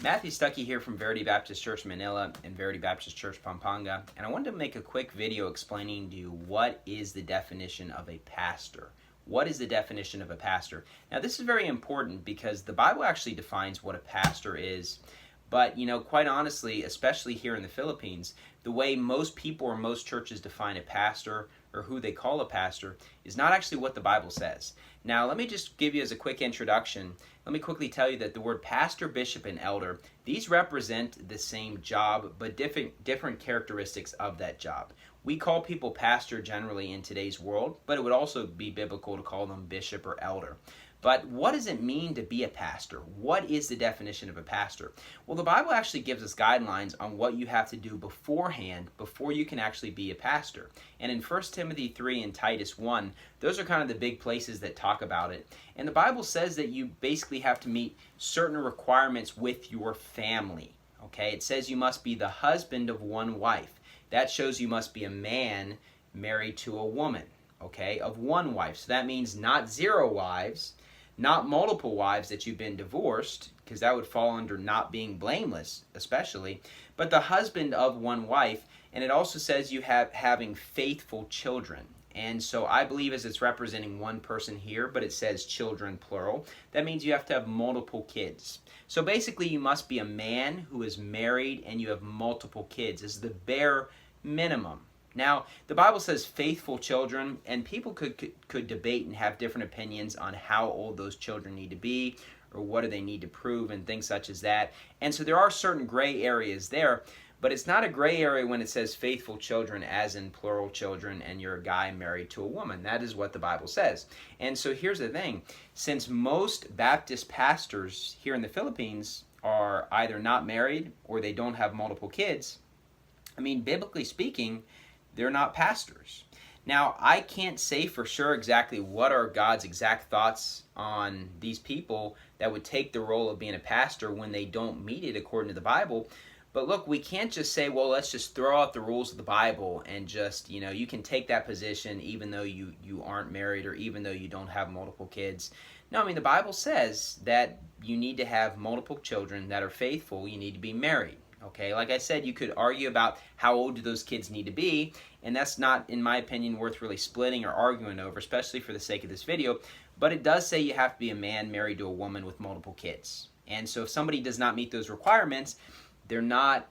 Matthew Stuckey here from Verity Baptist Church Manila and Verity Baptist Church Pampanga, and I wanted to make a quick video explaining to you what is the definition of a pastor. What is the definition of a pastor? Now this is very important because the Bible actually defines what a pastor is, but quite honestly, especially here in the Philippines, the way most people or most churches define a pastor or who they call a pastor is not actually what the Bible says. Now let me just give you as a quick introduction, let me quickly tell you that the word pastor, bishop, and elder, these represent the same job, but different characteristics of that job. We call people pastor generally in today's world, but it would also be biblical to call them bishop or elder. But what does it mean to be a pastor? What is the definition of a pastor? Well, the Bible actually gives us guidelines on what you have to do beforehand before you can actually be a pastor. And in 1 Timothy 3 and Titus 1, those are kind of the big places that talk about it. And the Bible says that you basically have to meet certain requirements with your family. Okay, it says you must be the husband of one wife. That shows you must be a man married to a woman, okay, of one wife. So that means not 0 wives, not multiple wives that you've been divorced, because that would fall under not being blameless, especially, but the husband of one wife. And it also says you having faithful children. And so I believe as it's representing one person here, but it says children plural, that means you have to have multiple kids. So basically you must be a man who is married and you have multiple kids. This is the bare minimum. Now, the Bible says faithful children, and people could debate and have different opinions on how old those children need to be, or what do they need to prove, and things such as that. And so there are certain gray areas there, but it's not a gray area when it says faithful children, as in plural children, and you're a guy married to a woman. That is what the Bible says. And so here's the thing. Since most Baptist pastors here in the Philippines are either not married or they don't have multiple kids, I mean, biblically speaking, they're not pastors. Now, I can't say for sure exactly what are God's exact thoughts on these people that would take the role of being a pastor when they don't meet it according to the Bible. But look, we can't just say, well, let's just throw out the rules of the Bible and just, you can take that position even though you aren't married or even though you don't have multiple kids. No, I mean, the Bible says that you need to have multiple children that are faithful. You need to be married. Okay, like I said, you could argue about how old do those kids need to be, and that's not, in my opinion, worth really splitting or arguing over, especially for the sake of this video. But it does say you have to be a man married to a woman with multiple kids. And so if somebody does not meet those requirements, they're not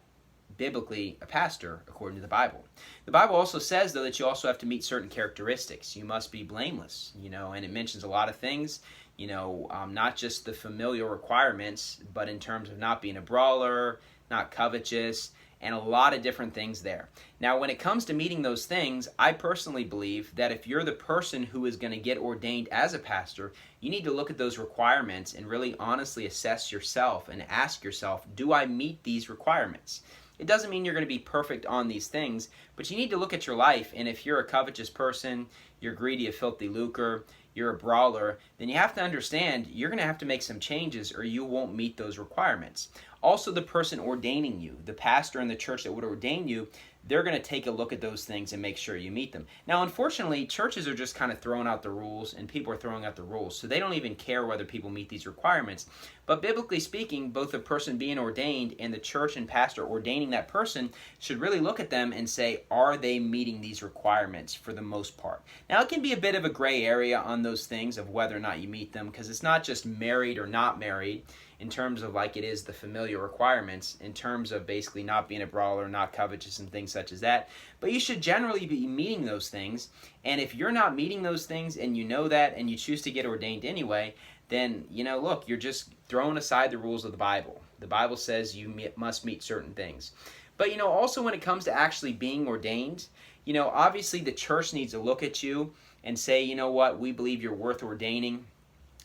biblically a pastor according to the Bible. The Bible also says, though, that you also have to meet certain characteristics. You must be blameless, and it mentions a lot of things, not just the familial requirements, but in terms of not being a brawler, not covetous, and a lot of different things there. Now, when it comes to meeting those things, I personally believe that if you're the person who is going to get ordained as a pastor, you need to look at those requirements and really honestly assess yourself and ask yourself, do I meet these requirements? It doesn't mean you're going to be perfect on these things, but you need to look at your life, and if you're a covetous person, you're greedy, a filthy lucre, you're a brawler, then you have to understand you're going to have to make some changes or you won't meet those requirements. Also, the person ordaining you, the pastor in the church that would ordain you, they're going to take a look at those things and make sure you meet them. Now, unfortunately, churches are just kind of throwing out the rules, and people are throwing out the rules, so they don't even care whether people meet these requirements. But biblically speaking, both the person being ordained and the church and pastor ordaining that person should really look at them and say, are they meeting these requirements for the most part? Now, it can be a bit of a gray area on those things of whether or not you meet them, because it's not just married or not married in terms of like it is the familiar requirements, in terms of basically not being a brawler, not covetous, and things such as that. But you should generally be meeting those things, and if you're not meeting those things and you know that and you choose to get ordained anyway, then, look, you're just throwing aside the rules of the Bible. The Bible says you must meet certain things. But, also when it comes to actually being ordained, obviously the church needs to look at you and say, you know what, we believe you're worth ordaining.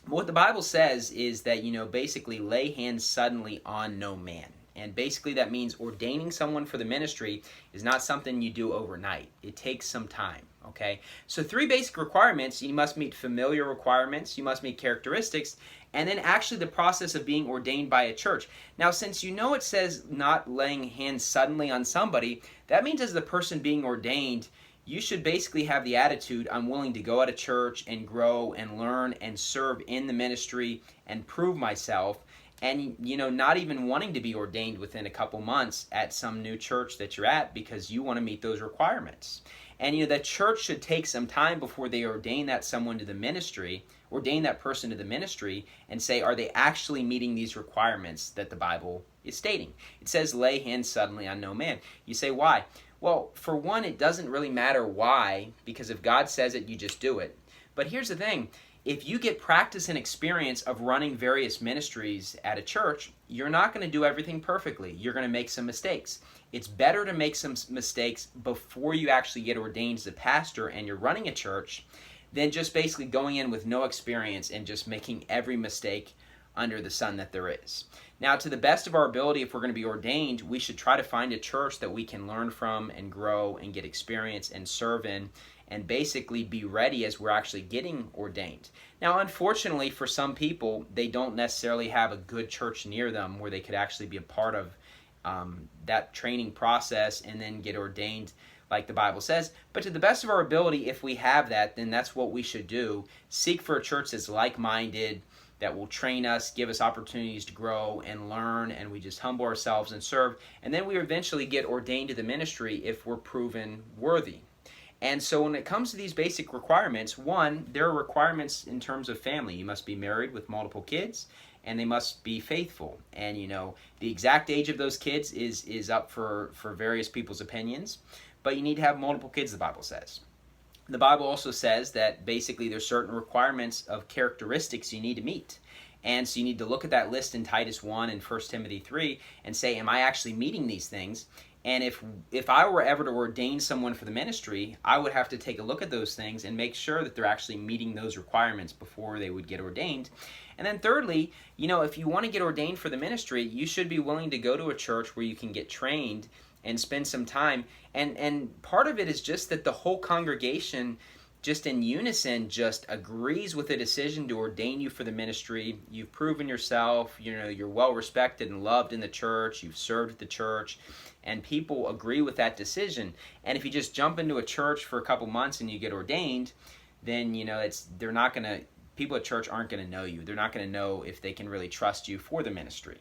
What the Bible says is that, basically lay hands suddenly on no man. And basically that means ordaining someone for the ministry is not something you do overnight. It takes some time, okay? So 3 basic requirements: you must meet familiar requirements, you must meet characteristics, and then actually the process of being ordained by a church. Now, since it says not laying hands suddenly on somebody, that means as the person being ordained, you should basically have the attitude, I'm willing to go out of church and grow and learn and serve in the ministry and prove myself. and not even wanting to be ordained within a couple months at some new church that you're at because you want to meet those requirements. And the church should take some time before they ordain that person to the ministry, and say, are they actually meeting these requirements that the Bible is stating? It says, lay hands suddenly on no man. You say, why? Well, for one, it doesn't really matter why, because if God says it, you just do it. But here's the thing. If you get practice and experience of running various ministries at a church, you're not going to do everything perfectly. You're going to make some mistakes. It's better to make some mistakes before you actually get ordained as a pastor and you're running a church than just basically going in with no experience and just making every mistake under the sun that there is. Now, to the best of our ability, if we're going to be ordained, we should try to find a church that we can learn from and grow and get experience and serve in, and basically be ready as we're actually getting ordained. Now, unfortunately, for some people, they don't necessarily have a good church near them where they could actually be a part of that training process and then get ordained like the Bible says. But to the best of our ability, if we have that, then that's what we should do. Seek for a church that's like-minded, that will train us, give us opportunities to grow and learn, and we just humble ourselves and serve. And then we eventually get ordained to the ministry if we're proven worthy. And so when it comes to these basic requirements, one, there are requirements in terms of family. You must be married with multiple kids, and they must be faithful. And the exact age of those kids is up for various people's opinions, but you need to have multiple kids, the Bible says. The Bible also says that basically there's certain requirements of characteristics you need to meet. And so you need to look at that list in Titus 1 and 1 Timothy 3 and say, am I actually meeting these things? And if I were ever to ordain someone for the ministry, I would have to take a look at those things and make sure that they're actually meeting those requirements before they would get ordained. And then thirdly, if you want to get ordained for the ministry, you should be willing to go to a church where you can get trained and spend some time. And part of it is just that the whole congregation just in unison just agrees with the decision to ordain you for the ministry. You've proven yourself, you're well respected and loved in the church, you've served at the church, and people agree with that decision. And if you just jump into a church for a couple months and you get ordained, then people at church aren't going to know you. They're not going to know if they can really trust you for the ministry.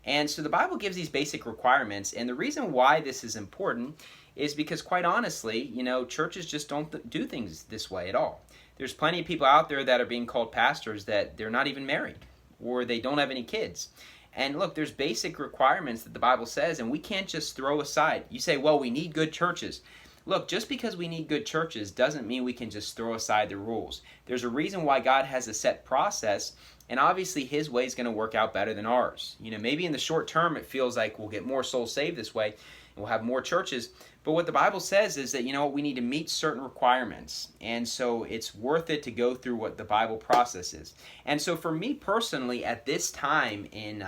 And so the Bible gives these basic requirements, and the reason why this is important is because, quite honestly, churches just don't do things this way at all. There's plenty of people out there that are being called pastors that they're not even married, or they don't have any kids. And look, there's basic requirements that the Bible says, and we can't just throw aside. You say, well, we need good churches. Look, just because we need good churches doesn't mean we can just throw aside the rules. There's a reason why God has a set process, and obviously His way is going to work out better than ours. Maybe in the short term it feels like we'll get more souls saved this way, and we'll have more churches. But what the Bible says is that, we need to meet certain requirements. And so it's worth it to go through what the Bible process is. And so for me personally, at this time in,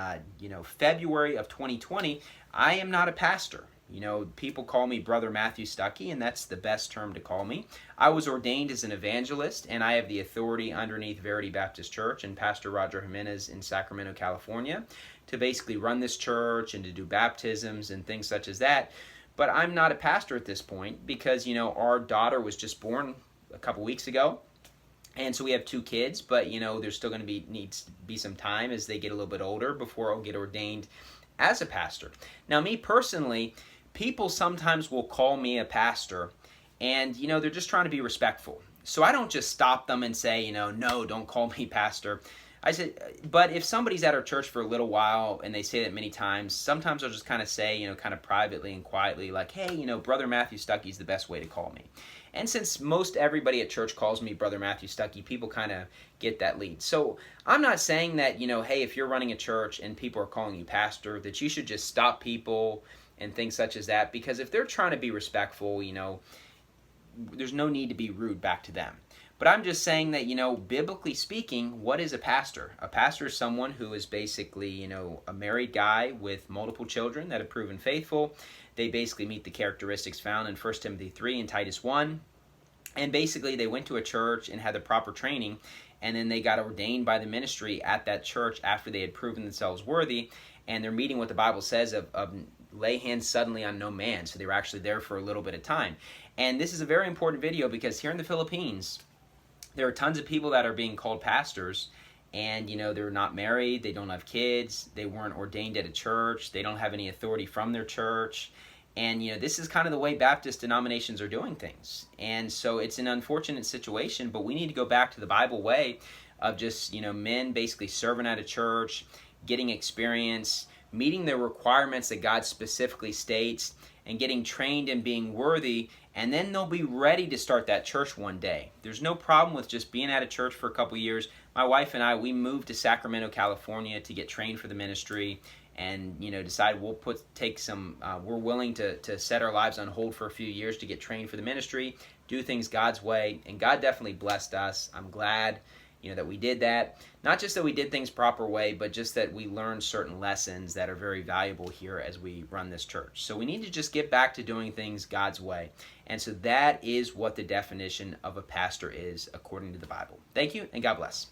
February of 2020, I am not a pastor. People call me Brother Matthew Stuckey, and that's the best term to call me. I was ordained as an evangelist, and I have the authority underneath Verity Baptist Church and Pastor Roger Jimenez in Sacramento, California, to basically run this church and to do baptisms and things such as that. But I'm not a pastor at this point because, our daughter was just born a couple weeks ago. And so we have 2 kids, but, there's still going to needs to be some time as they get a little bit older before I'll get ordained as a pastor. Now, me personally, people sometimes will call me a pastor, and, they're just trying to be respectful. So I don't just stop them and say, no, don't call me pastor. I said, but if somebody's at our church for a little while and they say that many times, sometimes I'll just kind of say, kind of privately and quietly, like, hey, Brother Matthew Stuckey is the best way to call me. And since most everybody at church calls me Brother Matthew Stuckey, people kind of get that lead. So I'm not saying that, hey, if you're running a church and people are calling you pastor, that you should just stop people and things such as that. Because if they're trying to be respectful, there's no need to be rude back to them. But I'm just saying that, biblically speaking, what is a pastor? A pastor is someone who is basically, a married guy with multiple children that have proven faithful. They basically meet the characteristics found in 1 Timothy 3 and Titus 1. And basically they went to a church and had the proper training, and then they got ordained by the ministry at that church after they had proven themselves worthy, and they're meeting what the Bible says of lay hands suddenly on no man. So they were actually there for a little bit of time. And this is a very important video because here in the Philippines, there are tons of people that are being called pastors, and they're not married, they don't have kids, they weren't ordained at a church, they don't have any authority from their church. And this is kind of the way Baptist denominations are doing things. And so it's an unfortunate situation, but we need to go back to the Bible way of just men basically serving at a church, getting experience, meeting the requirements that God specifically states, and getting trained and being worthy, and then they'll be ready to start that church one day. There's no problem with just being at a church for a couple years. My wife and I, we moved to Sacramento, California to get trained for the ministry, and decide we're willing to set our lives on hold for a few years to get trained for the ministry, do things God's way, and God definitely blessed us. I'm glad that we did that. Not just that we did things proper way, but just that we learned certain lessons that are very valuable here as we run this church. So we need to just get back to doing things God's way. And so that is what the definition of a pastor is according to the Bible. Thank you, and God bless.